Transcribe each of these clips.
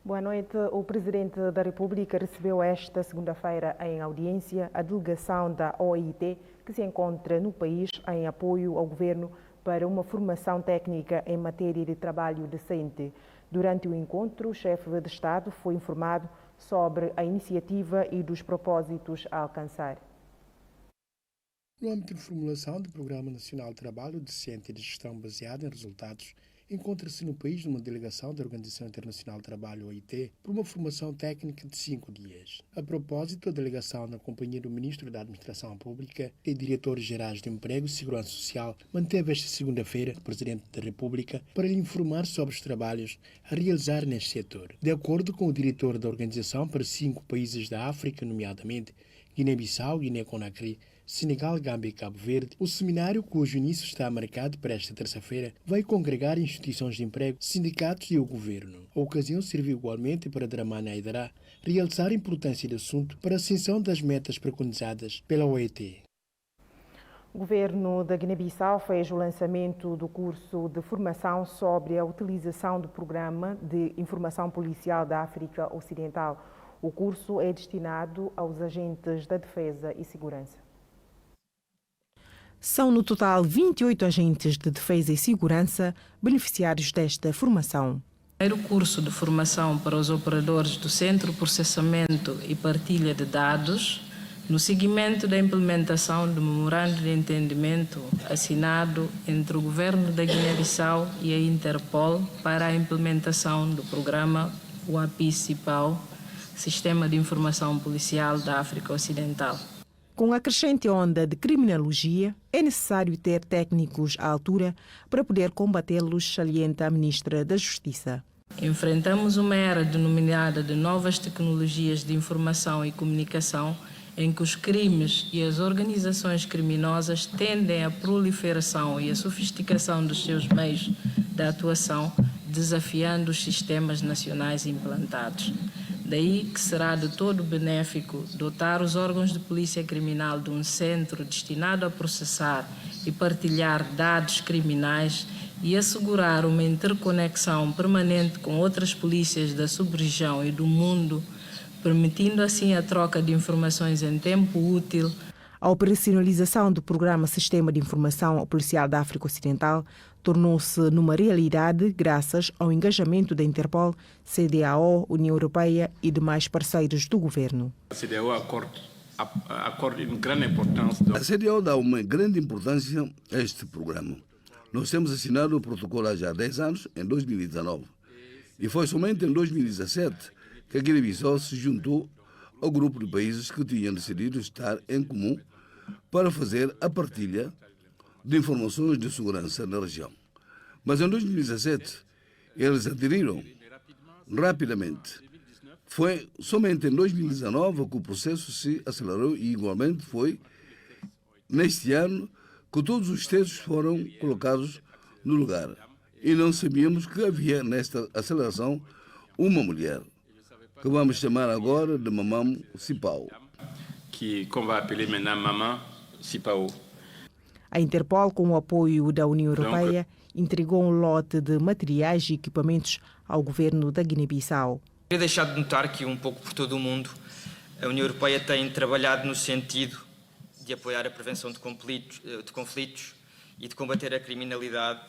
Boa noite. O Presidente da República recebeu esta segunda-feira em audiência a delegação da OIT, que se encontra no país em apoio ao governo para uma formação técnica em matéria de trabalho decente. Durante o encontro, o chefe de Estado foi informado sobre a iniciativa e dos propósitos a alcançar. No âmbito de formulação do Programa Nacional de Trabalho Decente e de Gestão baseada em resultados, encontra-se no país uma delegação da Organização Internacional do Trabalho, OIT, por uma formação técnica de 5 dias. A propósito, a delegação, na companhia do Ministro da Administração Pública e Diretores Gerais de Emprego e Segurança Social, manteve esta segunda-feira o Presidente da República para lhe informar sobre os trabalhos a realizar neste setor. De acordo com o diretor da organização para 5 países da África, nomeadamente Guiné-Bissau, Guiné-Conakry, Senegal, Gâmbia e Cabo Verde, o seminário, cujo início está marcado para esta terça-feira, vai congregar instituições de emprego, sindicatos e o governo. A ocasião serviu igualmente para Dramane Aidara realçar a importância do assunto para a ascensão das metas preconizadas pela OIT. O governo da Guiné-Bissau fez o lançamento do curso de formação sobre a utilização do Programa de Informação Policial da África Ocidental. O curso é destinado aos agentes da Defesa e Segurança. São no total 28 agentes de defesa e segurança beneficiários desta formação. O primeiro curso de formação para os operadores do Centro de Processamento e Partilha de Dados, no seguimento da implementação do Memorando de Entendimento assinado entre o Governo da Guiné-Bissau e a Interpol para a implementação do programa WAPI-CIPAO, Sistema de Informação Policial da África Ocidental. Com a crescente onda de criminologia, é necessário ter técnicos à altura para poder combatê-los, salienta a Ministra da Justiça. Enfrentamos uma era denominada de novas tecnologias de informação e comunicação, em que os crimes e as organizações criminosas tendem à proliferação e à sofisticação dos seus meios de atuação, desafiando os sistemas nacionais implantados. Daí que será de todo benéfico dotar os órgãos de polícia criminal de um centro destinado a processar e partilhar dados criminais e assegurar uma interconexão permanente com outras polícias da sub-região e do mundo, permitindo assim a troca de informações em tempo útil. A operacionalização do Programa Sistema de Informação Policial da África Ocidental tornou-se numa realidade graças ao engajamento da Interpol, CEDEAO, União Europeia e demais parceiros do governo. A CEDEAO acorde uma grande importância. A CEDEAO dá uma grande importância a este programa. Nós temos assinado o protocolo há já 10 anos, em 2019. E foi somente em 2017 que a Guiné-Bissau se juntou ao grupo de países que tinham decidido estar em comum para fazer a partilha de informações de segurança na região. Mas em 2017, eles aderiram rapidamente. Foi somente em 2019 que o processo se acelerou e, igualmente, foi neste ano que todos os textos foram colocados no lugar. E não sabíamos que havia nesta aceleração uma mulher, que vamos chamar agora de Mamam Cipao. Que, como vai apelar maintenant Mamam Cipao. A Interpol, com o apoio da União Europeia, entregou um lote de materiais e equipamentos ao governo da Guiné-Bissau. Queria deixar de notar que, um pouco por todo o mundo, a União Europeia tem trabalhado no sentido de apoiar a prevenção de conflitos e de combater a criminalidade,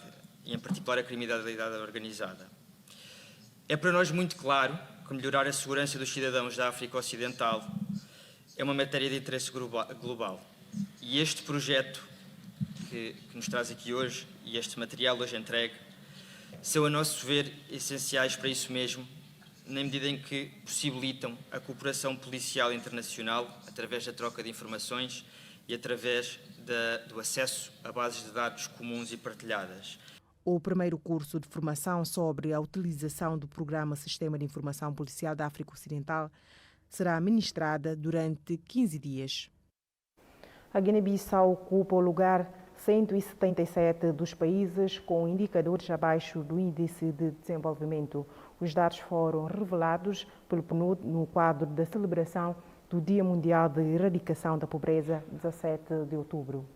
e em particular a criminalidade organizada. É para nós muito claro que melhorar a segurança dos cidadãos da África Ocidental é uma matéria de interesse global. E este projeto que nos traz aqui hoje, e este material hoje entregue, são, a nosso ver, essenciais para isso mesmo, na medida em que possibilitam a cooperação policial internacional através da troca de informações e através do acesso a bases de dados comuns e partilhadas. O primeiro curso de formação sobre a utilização do Programa Sistema de Informação Policial da África Ocidental será ministrada durante 15 dias. A Guiné-Bissau ocupa o lugar 177 dos países com indicadores abaixo do Índice de Desenvolvimento. Os dados foram revelados pelo PNUD no quadro da celebração do Dia Mundial de Erradicação da Pobreza, 17 de outubro.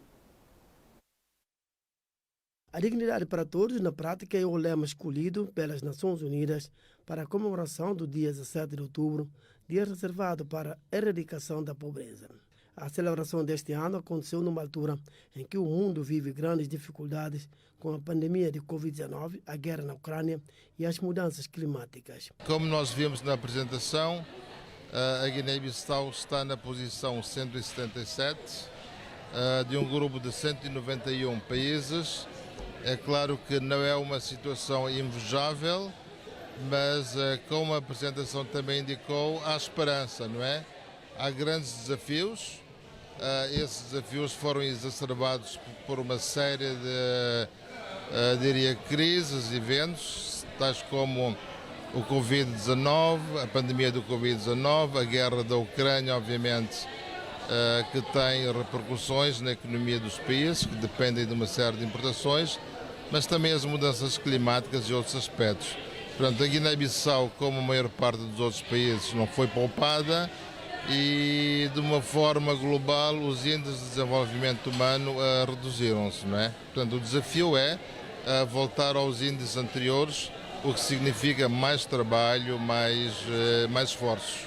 A dignidade para todos, na prática, é o lema escolhido pelas Nações Unidas para a comemoração do dia 17 de outubro, dia reservado para a erradicação da pobreza. A celebração deste ano aconteceu numa altura em que o mundo vive grandes dificuldades com a pandemia de Covid-19, a guerra na Ucrânia e as mudanças climáticas. Como nós vimos na apresentação, a Guiné-Bissau está na posição 177 de um grupo de 191 países. É claro que não é uma situação invejável, mas como a apresentação também indicou, há esperança, não é? Há grandes desafios. Esses desafios foram exacerbados por uma série de, crises, eventos, tais como o Covid-19, a pandemia do Covid-19, a guerra da Ucrânia, obviamente, que tem repercussões na economia dos países, que dependem de uma série de importações, mas também as mudanças climáticas e outros aspectos. Portanto, a Guiné-Bissau, como a maior parte dos outros países, não foi poupada e, de uma forma global, os índices de desenvolvimento humano reduziram-se, não é? Portanto, o desafio é voltar aos índices anteriores, o que significa mais trabalho, mais esforços.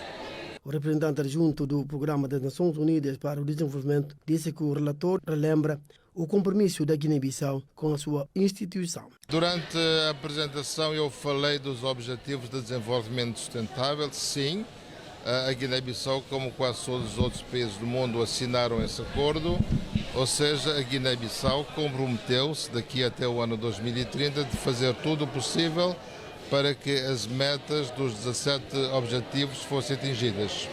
O representante adjunto do Programa das Nações Unidas para o Desenvolvimento disse que o relator relembra o compromisso da Guiné-Bissau com a sua instituição. Durante a apresentação eu falei dos Objetivos de Desenvolvimento Sustentável. Sim, a Guiné-Bissau, como quase todos os outros países do mundo, assinaram esse acordo, ou seja, a Guiné-Bissau comprometeu-se daqui até o ano 2030 de fazer tudo o possível para que as metas dos 17 objetivos fossem atingidas.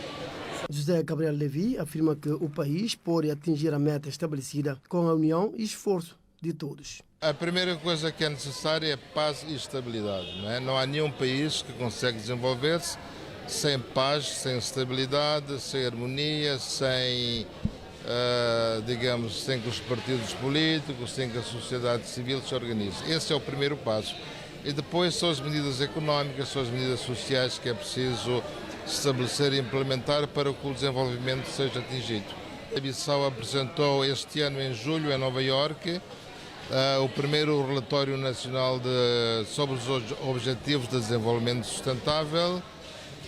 José Gabriel Levi afirma que o país pode atingir a meta estabelecida com a união e esforço de todos. A primeira coisa que é necessária é paz e estabilidade. Não há nenhum país que consegue desenvolver-se sem paz, sem estabilidade, sem harmonia, sem que os partidos políticos, sem que a sociedade civil se organize. Esse é o primeiro passo. E depois são as medidas económicas, são as medidas sociais que é preciso estabelecer e implementar para que o desenvolvimento seja atingido. A Bissau apresentou este ano, em julho, em Nova Iorque, o primeiro relatório nacional sobre os Objetivos de Desenvolvimento Sustentável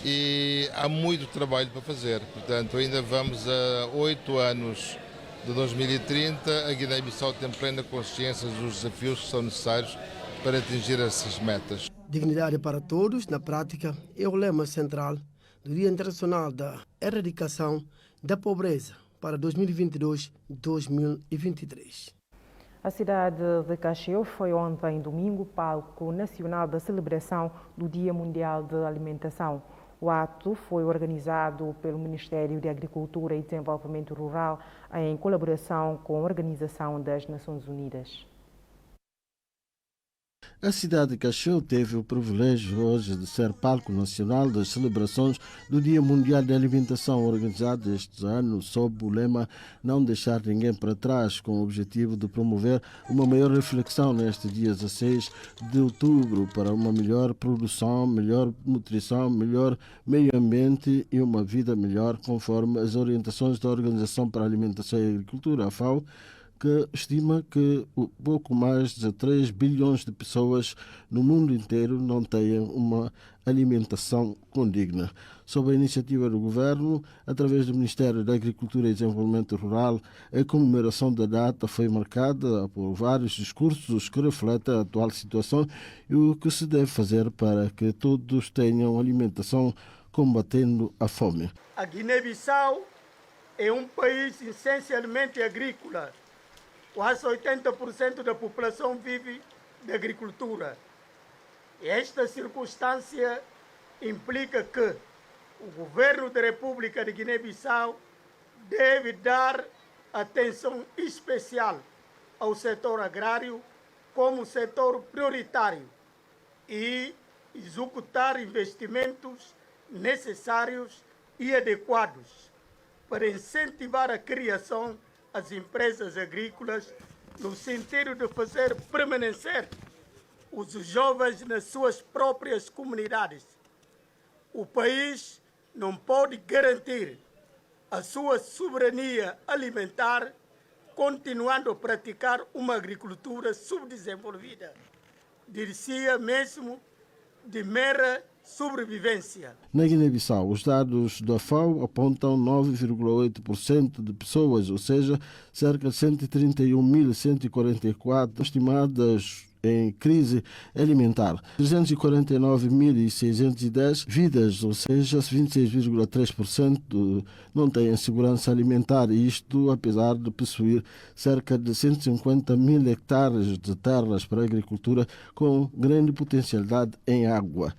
e há muito trabalho para fazer. Portanto, ainda vamos a 8 anos de 2030. A Guiné-Bissau tem plena consciência dos desafios que são necessários para atingir essas metas. Dignidade para todos, na prática, é o lema central do Dia Internacional da Erradicação da Pobreza para 2022-2023. A cidade de Cacheu foi ontem, domingo, palco nacional da celebração do Dia Mundial de Alimentação. O ato foi organizado pelo Ministério de Agricultura e Desenvolvimento Rural em colaboração com a Organização das Nações Unidas. A cidade de Cacheu teve o privilégio hoje de ser palco nacional das celebrações do Dia Mundial de Alimentação, organizado este ano sob o lema Não Deixar Ninguém para Trás, com o objetivo de promover uma maior reflexão neste dia 16 de outubro para uma melhor produção, melhor nutrição, melhor meio ambiente e uma vida melhor, conforme as orientações da Organização para a Alimentação e Agricultura, a FAO, que estima que pouco mais de 3 bilhões de pessoas no mundo inteiro não tenham uma alimentação condigna. Sob a iniciativa do Governo, através do Ministério da Agricultura e Desenvolvimento Rural, a comemoração da data foi marcada por vários discursos que refletem a atual situação e o que se deve fazer para que todos tenham alimentação, combatendo a fome. A Guiné-Bissau é um país essencialmente agrícola. Quase 80% da população vive de agricultura. Esta circunstância implica que o governo da República de Guiné-Bissau deve dar atenção especial ao setor agrário como setor prioritário e executar investimentos necessários e adequados para incentivar a criação as empresas agrícolas no sentido de fazer permanecer os jovens nas suas próprias comunidades. O país não pode garantir a sua soberania alimentar continuando a praticar uma agricultura subdesenvolvida, dir-se-ia mesmo de mera sobrevivência. Na Guiné-Bissau, os dados da FAO apontam 9,8% de pessoas, ou seja, cerca de 131.144 estimadas em crise alimentar, 349.610 vidas, ou seja, 26,3% não têm segurança alimentar, isto apesar de possuir cerca de 150.000 hectares de terras para a agricultura com grande potencialidade em água.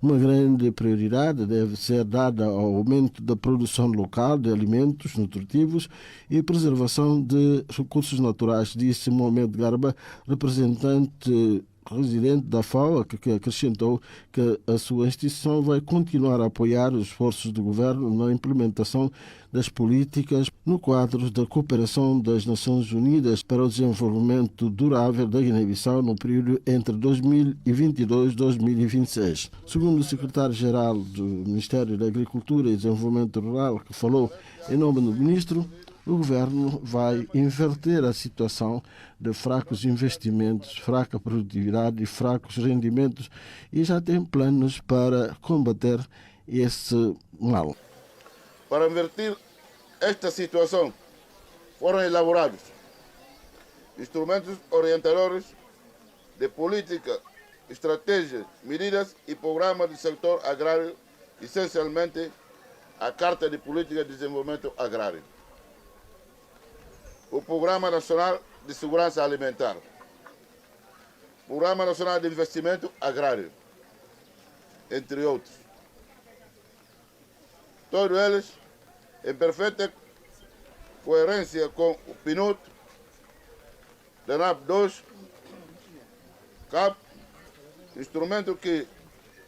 Uma grande prioridade deve ser dada ao aumento da produção local de alimentos nutritivos e preservação de recursos naturais, disse Mohamed Garba, representante residente da FAO, que acrescentou que a sua instituição vai continuar a apoiar os esforços do governo na implementação das políticas no quadro da cooperação das Nações Unidas para o desenvolvimento durável da Guiné-Bissau no período entre 2022 e 2026. Segundo o secretário-geral do Ministério da Agricultura e Desenvolvimento Rural, que falou em nome do ministro, o governo vai inverter a situação de fracos investimentos, fraca produtividade e fracos rendimentos e já tem planos para combater esse mal. Para inverter esta situação, foram elaborados instrumentos orientadores de política, estratégias, medidas e programas do setor agrário, essencialmente a Carta de Política de Desenvolvimento Agrário, o Programa Nacional de Segurança Alimentar, Programa Nacional de Investimento Agrário, entre outros. Todos eles em perfeita coerência com o PNUD, DENAP 2, CAP, instrumento que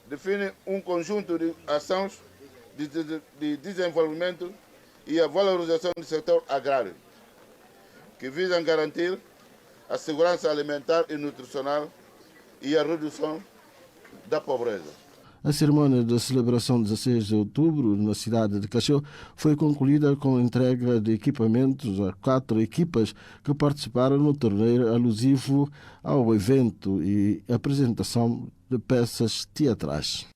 define um conjunto de ações de desenvolvimento e a valorização do setor agrário, que visam garantir a segurança alimentar e nutricional e a redução da pobreza. A cerimônia de celebração 16 de outubro na cidade de Cacheu foi concluída com a entrega de equipamentos a 4 equipas que participaram no torneio alusivo ao evento e apresentação de peças teatrais.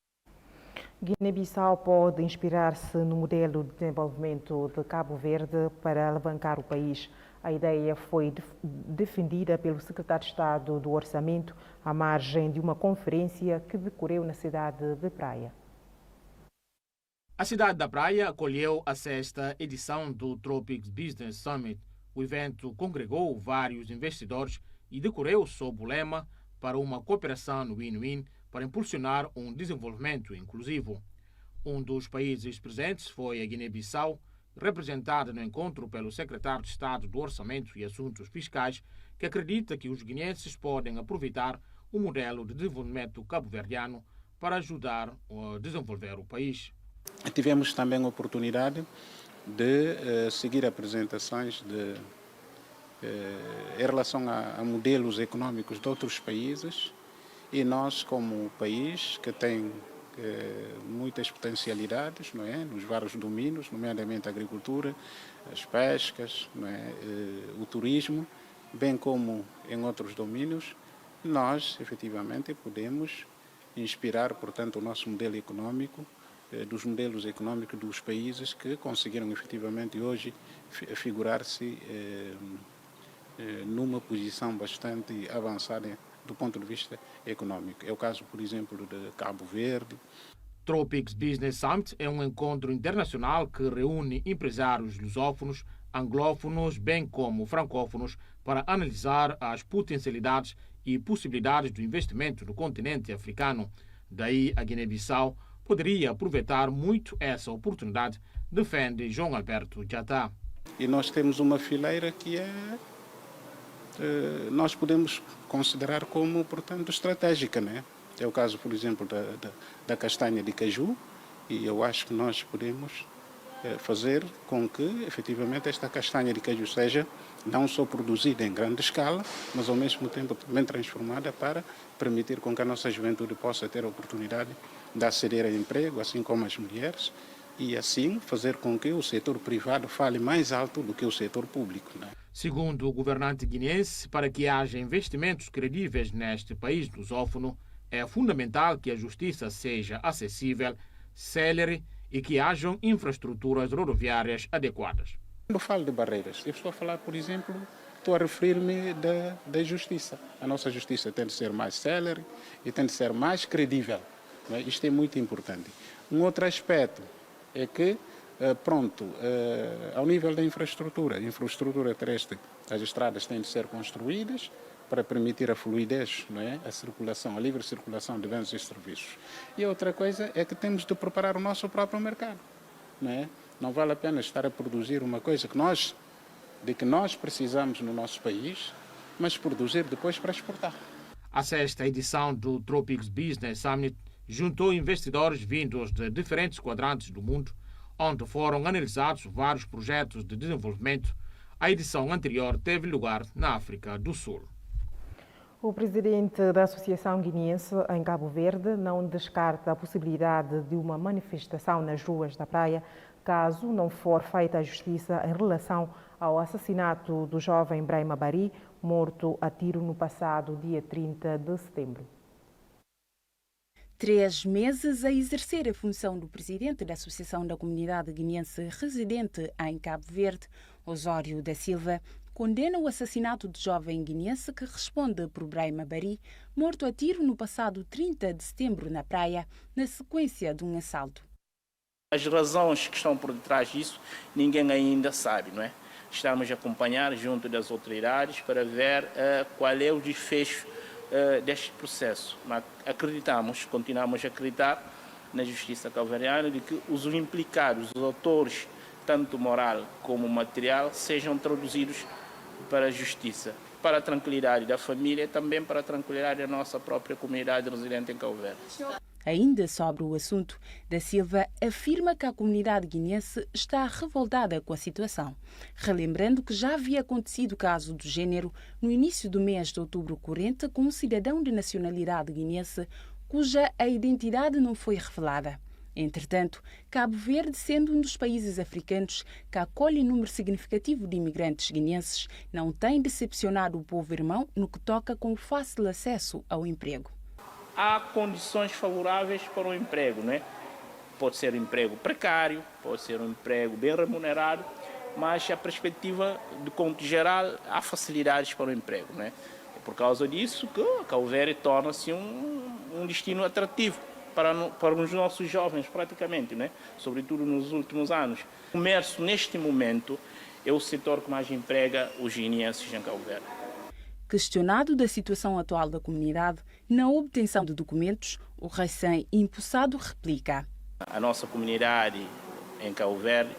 Guiné-Bissau pode inspirar-se no modelo de desenvolvimento de Cabo Verde para alavancar o país. A ideia foi defendida pelo secretário de Estado do Orçamento à margem de uma conferência que decorreu na cidade de Praia. A cidade da Praia acolheu a 6ª edição do Tropics Business Summit. O evento congregou vários investidores e decorreu sob o lema para uma cooperação win-win para impulsionar um desenvolvimento inclusivo. Um dos países presentes foi a Guiné-Bissau, representada no encontro pelo secretário de Estado do Orçamento e Assuntos Fiscais, que acredita que os guineenses podem aproveitar o modelo de desenvolvimento cabo-verdiano para ajudar a desenvolver o país. Tivemos também a oportunidade de seguir apresentações em relação a modelos econômicos de outros países, e nós, como país que tem muitas potencialidades, não é, nos vários domínios, nomeadamente a agricultura, as pescas, não é, o turismo, bem como em outros domínios, nós efetivamente podemos inspirar, portanto, o nosso modelo econômico dos modelos econômicos dos países que conseguiram efetivamente hoje figurar-se numa posição bastante avançada do ponto de vista econômico. É o caso, por exemplo, de Cabo Verde. Tropics Business Summit é um encontro internacional que reúne empresários lusófonos, anglófonos, bem como francófonos, para analisar as potencialidades e possibilidades do investimento no continente africano. Daí a Guiné-Bissau poderia aproveitar muito essa oportunidade, defende João Alberto Jatá. E nós temos uma fileira que nós podemos considerar como, portanto, estratégica, né? É o caso, por exemplo, da castanha de caju, e eu acho que nós podemos fazer com que, efetivamente, esta castanha de caju seja não só produzida em grande escala, mas ao mesmo tempo também transformada para permitir com que a nossa juventude possa ter a oportunidade de aceder a emprego, assim como as mulheres, e assim fazer com que o setor privado fale mais alto do que o setor público. Né? Segundo o governante guineense, para que haja investimentos credíveis neste país lusófono, é fundamental que a justiça seja acessível, célere e que hajam infraestruturas rodoviárias adequadas. Quando falo de barreiras, eu estou a falar, por exemplo, estou a referir-me da justiça. A nossa justiça tem de ser mais célere e tem de ser mais credível. Né? Isto é muito importante. Um outro aspecto é que, ao nível da infraestrutura terrestre, as estradas têm de ser construídas para permitir a fluidez, não é? A circulação, a livre circulação de bens e serviços. E a outra coisa é que temos de preparar o nosso próprio mercado. Não é? Não vale a pena estar a produzir uma coisa de que nós precisamos no nosso país, mas produzir depois para exportar. A sexta edição do Tropics Business Summit juntou investidores vindos de diferentes quadrantes do mundo, onde foram analisados vários projetos de desenvolvimento. A edição anterior teve lugar na África do Sul. O presidente da Associação Guineense em Cabo Verde não descarta a possibilidade de uma manifestação nas ruas da praia, caso não for feita a justiça em relação ao assassinato do jovem Brahima Bari, morto a tiro no passado dia 30 de setembro. 3 meses a exercer a função do presidente da Associação da Comunidade Guineense residente em Cabo Verde, Osório da Silva, condena o assassinato do jovem guineense que responde por Brahima Bari, morto a tiro no passado 30 de setembro na praia, na sequência de um assalto. As razões que estão por detrás disso, ninguém ainda sabe, não é? Estamos a acompanhar junto das autoridades para ver qual é o desfecho deste processo. Mas continuamos a acreditar na justiça cabo-verdiana de que os implicados, os autores, tanto moral como material, sejam traduzidos para a justiça, para a tranquilidade da família e também para a tranquilidade da nossa própria comunidade residente em Cabo Verde. Ainda sobre o assunto, Da Silva afirma que a comunidade guineense está revoltada com a situação, relembrando que já havia acontecido caso do género no início do mês de outubro corrente com um cidadão de nacionalidade guineense cuja a identidade não foi revelada. Entretanto, Cabo Verde, sendo um dos países africanos que acolhe número significativo de imigrantes guineenses, não tem decepcionado o povo irmão no que toca com o fácil acesso ao emprego. Há condições favoráveis para o emprego, né? Pode ser um emprego precário, pode ser um emprego bem remunerado, mas a perspectiva, de conto geral, há facilidades para o emprego, né? É por causa disso que Cabo Verde torna-se um destino atrativo para os nossos jovens, praticamente, né? Sobretudo nos últimos anos. O comércio, neste momento, é o setor que mais emprega os guineenses em Cabo Verde. Questionado da situação atual da comunidade na obtenção de documentos, o recém-impulsado replica. A nossa comunidade em Cabo Verde,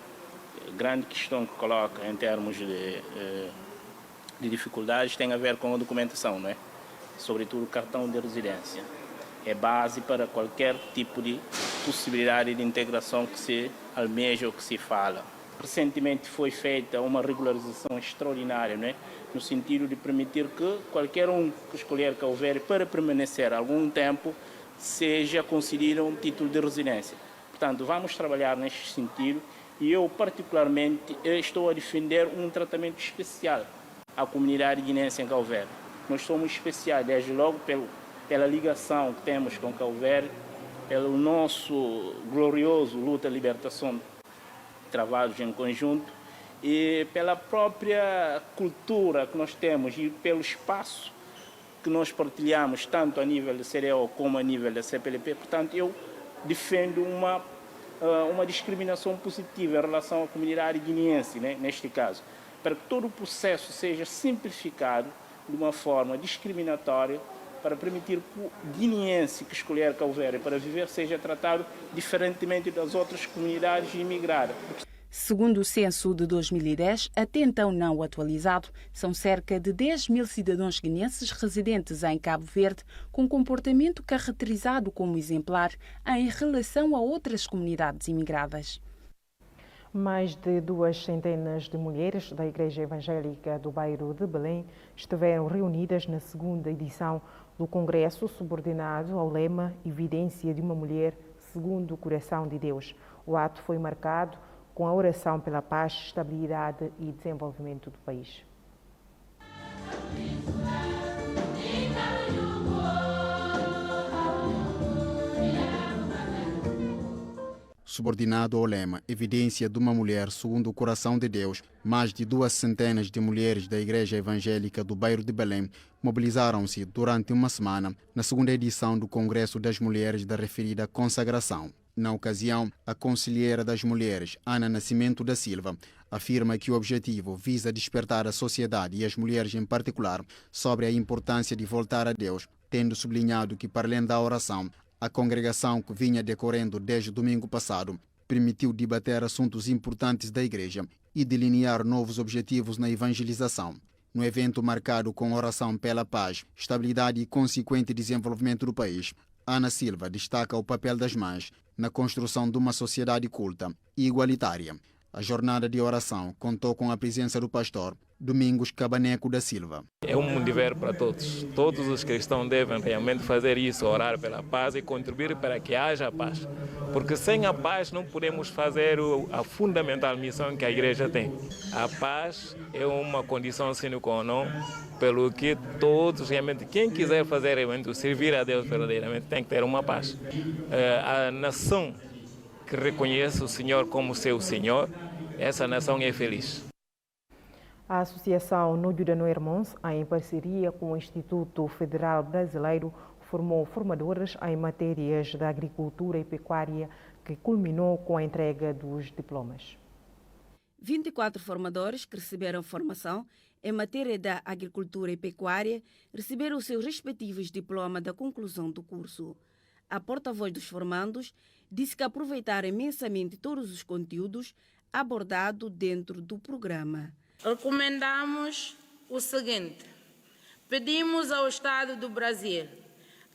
a grande questão que coloca em termos de dificuldades tem a ver com a documentação, não é? Sobretudo o cartão de residência. É base para qualquer tipo de possibilidade de integração que se almeja ou que se fala. Recentemente foi feita uma regularização extraordinária, não é? No sentido de permitir que qualquer um que escolher Cabo Verde para permanecer algum tempo seja concedido um título de residência. Portanto, vamos trabalhar neste sentido e eu particularmente estou a defender um tratamento especial à comunidade guineense em Cabo Verde. Nós somos especiais, desde logo pela ligação que temos com Cabo Verde, pelo nosso glorioso luta e libertação travados em conjunto e pela própria cultura que nós temos e pelo espaço que nós partilhamos tanto a nível da CDO como a nível da CPLP. Portanto, eu defendo uma discriminação positiva em relação à comunidade guineense, né, neste caso, para que todo o processo seja simplificado de uma forma discriminatória para permitir que o guineense que escolher Cabo Verde para viver seja tratado diferentemente das outras comunidades imigradas. Segundo o censo de 2010, até então não atualizado, são cerca de 10 mil cidadãos guineenses residentes em Cabo Verde com comportamento caracterizado como exemplar em relação a outras comunidades imigradas. Mais de 200 de mulheres da Igreja Evangélica do bairro de Belém estiveram reunidas na segunda edição do Congresso subordinado ao lema Evidência de uma Mulher segundo o Coração de Deus. O ato foi marcado com a oração pela paz, estabilidade e desenvolvimento do país. Subordinado ao lema Evidência de uma Mulher segundo o Coração de Deus, mais de 200 de mulheres da Igreja Evangélica do Bairro de Belém mobilizaram-se durante uma semana na segunda edição do Congresso das Mulheres da referida consagração. Na ocasião, a conselheira das mulheres, Ana Nascimento da Silva, afirma que o objetivo visa despertar a sociedade e as mulheres em particular sobre a importância de voltar a Deus, tendo sublinhado que, para além da oração, a congregação, que vinha decorrendo desde domingo passado, permitiu debater assuntos importantes da Igreja e delinear novos objetivos na evangelização. No evento marcado com oração pela paz, estabilidade e consequente desenvolvimento do país, Ana Silva destaca o papel das mães na construção de uma sociedade culta e igualitária. A jornada de oração contou com a presença do pastor Domingos Cabaneco da Silva. É um dever para todos. Todos os cristãos devem realmente fazer isso, orar pela paz e contribuir para que haja paz. Porque sem a paz não podemos fazer a fundamental missão que a igreja tem. A paz é uma condição sine qua non, pelo que todos, realmente, quem quiser fazer realmente, servir a Deus verdadeiramente, tem que ter uma paz. A nação que reconhece o Senhor como seu Senhor, essa nação é feliz. A Associação Núdio da Noirmons, em parceria com o Instituto Federal Brasileiro, formou formadores em matérias da agricultura e pecuária, que culminou com a entrega dos diplomas. 24 formadores que receberam formação em matéria da agricultura e pecuária receberam os seus respectivos diplomas da conclusão do curso. A porta-voz dos formandos disse que aproveitaram imensamente todos os conteúdos abordados dentro do programa. Recomendamos o seguinte: pedimos ao Estado do Brasil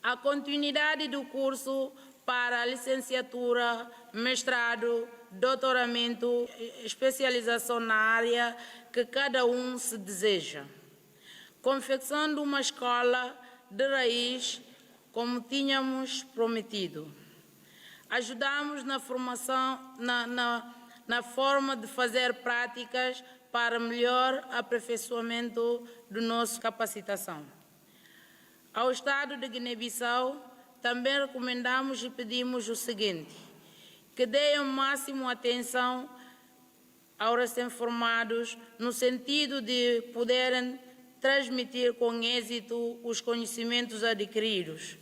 a continuidade do curso para a licenciatura, mestrado, doutoramento, especialização na área que cada um se deseja, confeccionando uma escola de raiz como tínhamos prometido. Ajudamos na formação, na forma de fazer práticas para melhor aperfeiçoamento da nossa capacitação. Ao Estado de Guiné-Bissau, também recomendamos e pedimos o seguinte: que deem máxima atenção aos recém-formados, no sentido de poderem transmitir com êxito os conhecimentos adquiridos.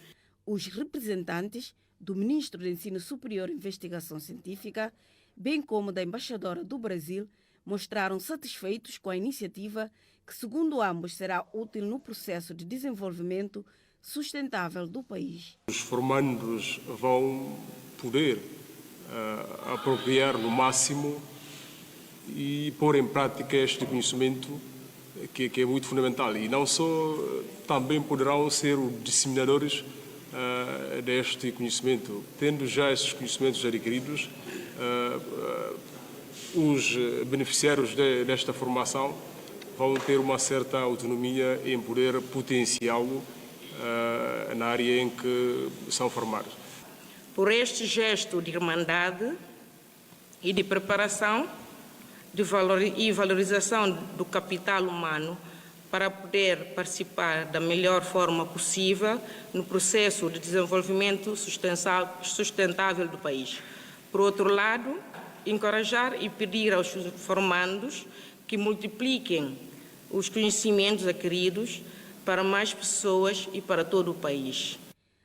Os representantes do Ministro do Ensino Superior e Investigação Científica, bem como da Embaixadora do Brasil, mostraram satisfeitos com a iniciativa que, segundo ambos, será útil no processo de desenvolvimento sustentável do país. Os formandos vão poder apropriar no máximo e pôr em prática este conhecimento que é muito fundamental. E não só, também poderão ser os disseminadores deste conhecimento. Tendo já esses conhecimentos adquiridos, os beneficiários desta formação vão ter uma certa autonomia em poder potenciá-lo na área em que são formados. Por este gesto de irmandade e de preparação e valorização do capital humano para poder participar da melhor forma possível no processo de desenvolvimento sustentável do país. Por outro lado, encorajar e pedir aos formandos que multipliquem os conhecimentos adquiridos para mais pessoas e para todo o país.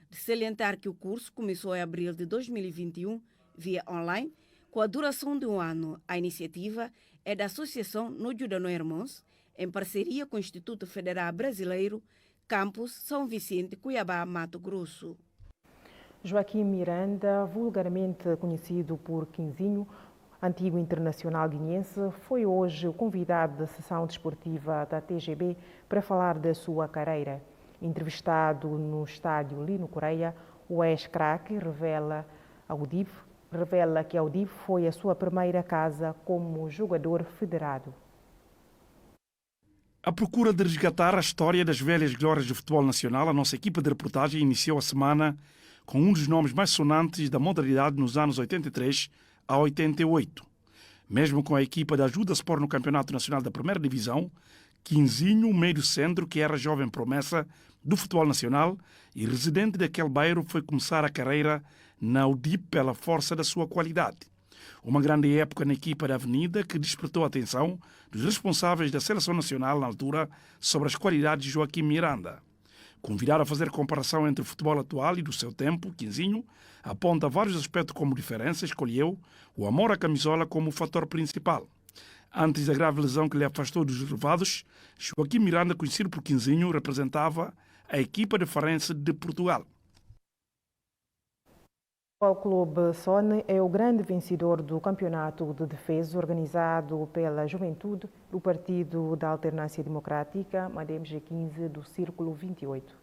De salientar que o curso começou em abril de 2021 via online, com a duração de um ano. A iniciativa é da Associação Núdio da Noirmons, em parceria com o Instituto Federal Brasileiro, Campus São Vicente, Cuiabá, Mato Grosso. Joaquim Miranda, vulgarmente conhecido por Quinzinho, antigo internacional guineense, foi hoje o convidado da sessão desportiva da TGB para falar da sua carreira. Entrevistado no estádio Lino Correia, o ex-craque revela que a UDIV foi a sua primeira casa como jogador federado. À procura de resgatar a história das velhas glórias do futebol nacional, a nossa equipa de reportagem iniciou a semana com um dos nomes mais sonantes da modalidade nos anos 83, a 88. Mesmo com a equipa da Ajuda Sport no Campeonato Nacional da Primeira Divisão, Quinzinho, o meio-centro, que era jovem promessa do futebol nacional e residente daquele bairro, foi começar a carreira na UDIP pela força da sua qualidade. Uma grande época na equipa da Avenida que despertou a atenção dos responsáveis da Seleção Nacional na altura sobre as qualidades de Joaquim Miranda. Convidado a fazer comparação entre o futebol atual e do seu tempo, Quinzinho aponta vários aspectos como diferença, escolheu o amor à camisola como o fator principal. Antes da grave lesão que lhe afastou dos relevados, Joaquim Miranda, conhecido por Quinzinho, representava a equipa de Farense de Portugal. O Clube Sony é o grande vencedor do campeonato de defesa organizado pela Juventude do Partido da Alternância Democrática, MADEM G15, do Círculo 28.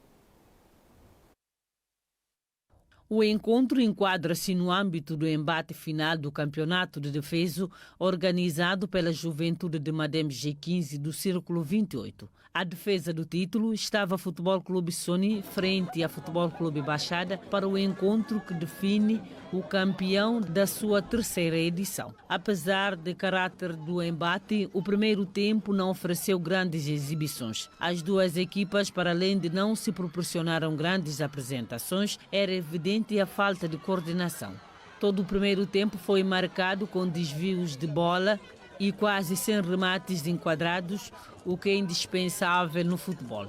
O encontro enquadra-se no âmbito do embate final do Campeonato de Defesa organizado pela Juventude de Madem G15 do Círculo 28. A defesa do título estava Futebol Clube Sony frente a Futebol Clube Baixada para o encontro que define o campeão da sua terceira edição. Apesar de caráter do embate, o primeiro tempo não ofereceu grandes exibições. As duas equipas, para além de não se proporcionaram grandes apresentações, era evidente a falta de coordenação. Todo o primeiro tempo foi marcado com desvios de bola e quase sem remates enquadrados, o que é indispensável no futebol.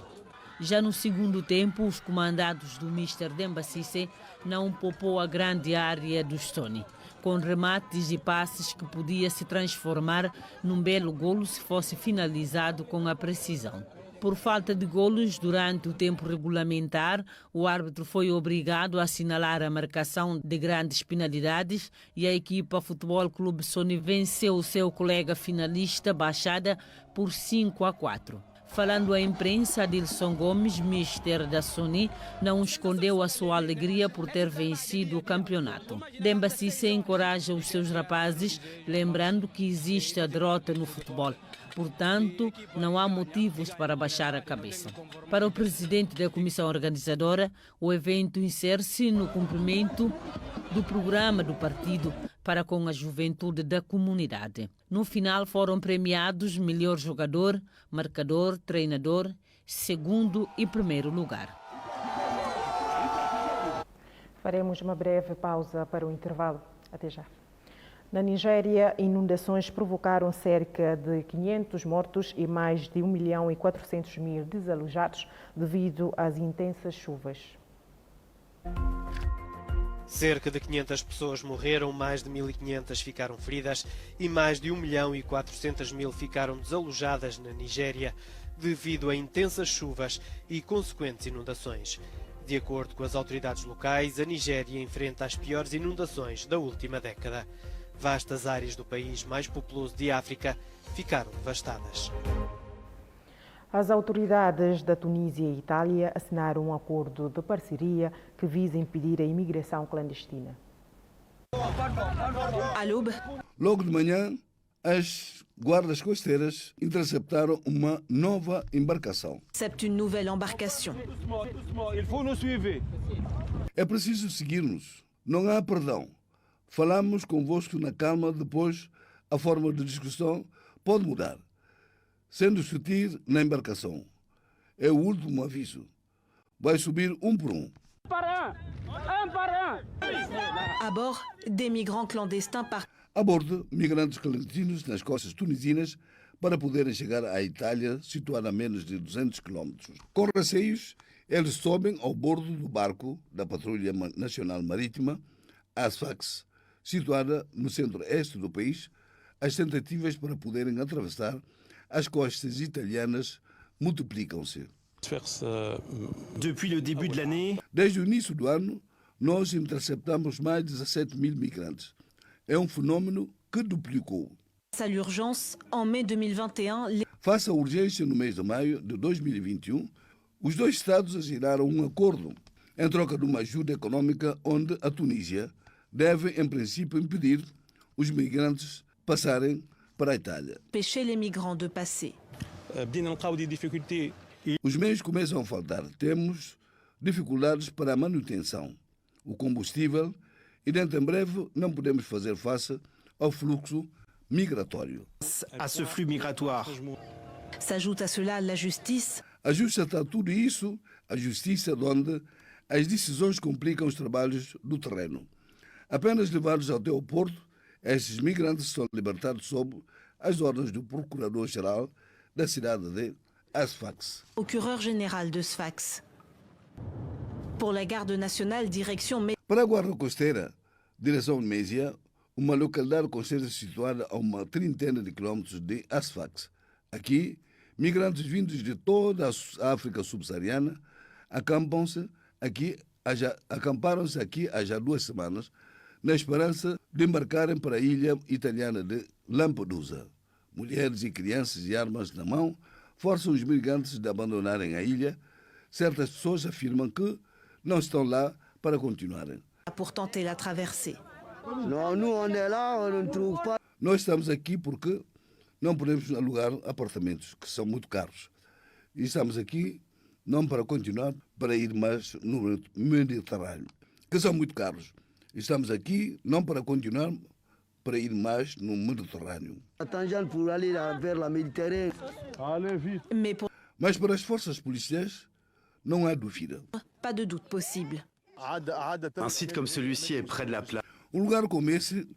Já no segundo tempo, os comandados do Mr. Demba Cissé não poupou a grande área do Sony, com remates e passes que podia se transformar num belo golo se fosse finalizado com a precisão. Por falta de golos durante o tempo regulamentar, o árbitro foi obrigado a assinalar a marcação de grandes penalidades e a equipa Futebol Clube Sony venceu o seu colega finalista Baixada por 5-4. Falando à imprensa, Adilson Gomes, mister da Sony, não escondeu a sua alegria por ter vencido o campeonato. Demba Cissé encoraja os seus rapazes, lembrando que existe a derrota no futebol. Portanto, não há motivos para baixar a cabeça. Para o presidente da comissão organizadora, o evento insere-se no cumprimento do programa do partido para com a juventude da comunidade. No final foram premiados melhor jogador, marcador, treinador, segundo e primeiro lugar. Faremos uma breve pausa para o intervalo. Até já. Na Nigéria, inundações provocaram cerca de 500 mortos e mais de 1.400.000 desalojados devido às intensas chuvas. Cerca de 500 pessoas morreram, mais de 1.500 ficaram feridas e mais de 1.400.000 ficaram desalojadas na Nigéria devido a intensas chuvas e consequentes inundações. De acordo com as autoridades locais, a Nigéria enfrenta as piores inundações da última década. Vastas áreas do país mais populoso de África ficaram devastadas. As autoridades da Tunísia e Itália assinaram um acordo de parceria que visa impedir a imigração clandestina. Logo de manhã, as guardas costeiras interceptaram uma nova embarcação. É preciso seguir-nos. Não há perdão. Falamos convosco na calma, depois a forma de discussão pode mudar, sendo sutil na embarcação. É o último aviso. Vai subir um por um. À bord, des migrants clandestins A bordo, migrantes clandestinos nas costas tunisinas para poderem chegar à Itália, situada a menos de 200 quilómetros. Com receios, eles sobem ao bordo do barco da Patrulha Nacional Marítima, ASFAX, situada no centro-este do país. As tentativas para poderem atravessar as costas italianas multiplicam-se. Desde o início do ano, nós interceptamos mais de 17.000 migrantes. É um fenômeno que duplicou. Face à urgência, no mês de maio de 2021, os dois Estados assinaram um acordo em troca de uma ajuda econômica onde a Tunísia deve, em princípio, impedir os migrantes passarem para a Itália. Os meios começam a faltar. Temos dificuldades para a manutenção, o combustível E dentro em breve não podemos fazer face ao fluxo migratório. À ce flux migratoire. S'ajoute à cela la justice. Ajusta-se a tudo isso a justiça, onde as decisões complicam os trabalhos do terreno. Apenas levados até o porto, estes migrantes são libertados sob as ordens do Procurador-Geral da cidade de Sfax. Procureur général de Sfax. Pour la garde nationale, direction... Para a Guarda Costeira, direção de Mésia, uma localidade costeira situada a uma 30 de quilómetros de Sfax. Aqui, migrantes vindos de toda a África subsaariana acamparam-se aqui há já 2 semanas, na esperança de embarcarem para a ilha italiana de Lampedusa. Mulheres e crianças e armas na mão forçam os migrantes de abandonarem a ilha. Certas pessoas afirmam que não estão lá para continuarem. Pour tenter la traversée. Nós estamos aqui porque não podemos alugar apartamentos, que são muito caros. E estamos aqui não para continuar, para ir mais no Mediterrâneo, que são muito caros. Estamos aqui não para continuar, para ir mais no Mediterrâneo. Mas para as forças policiais não há dúvida. Pas de doute possible. Un site comme celui-ci est près de la plage. Lugar como esse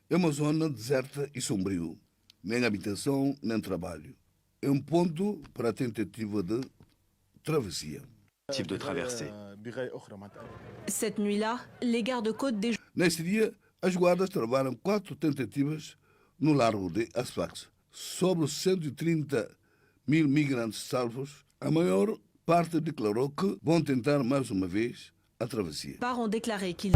é uma zona deserta e sombrio. Nem habitação, nem trabalho. É um ponto para a tentativa de travessia. Type de traversée. Cette nuit-là, les gardes-côtes des... Neste dia, as guardas travaram 4 tentativas no largo de Sfax. Sobre os 130 mil migrantes salvos, a maior parte declarou que vão tentar mais uma vez a travessia. Ont déclaré qu'ils...